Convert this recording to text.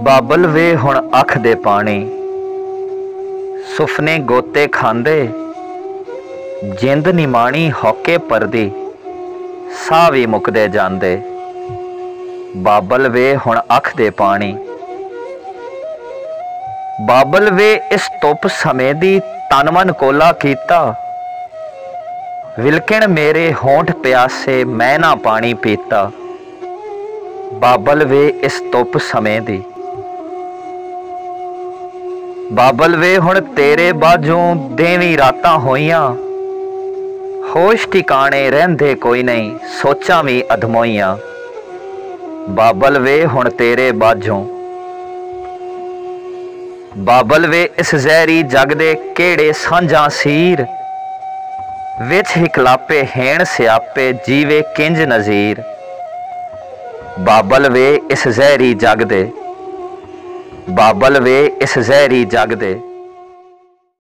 बाबल वे हुण अख दे पानी, सुफने गोते खांदे, जिंद निमाणी हौके परदी, साह भी मुकदे जांदे। बाबल वे हुण अख दे पानी, बाबल वे इस धुप समय दी तन मन कोला कीता। विलकिण मेरे होंठ प्यासे मैं ना पानी पीता। बाबल वे इस धुप समय दी, बाबल वे हुण तेरे बाजों देवी रातां होइयां। होश ठिकाने रहिंदे कोई नहीं, सोचां भी अधमोइयां। बाबल वे हुण तेरे बाजों, बाबल वे इस जहरी जग दे केड़े सांझां सीर। विच हिकलापे हेण स्यापे जीवे किंज नज़ीर। बाबल वे इस जहरी जग दे, बाबल वे इस जहरी जग दे।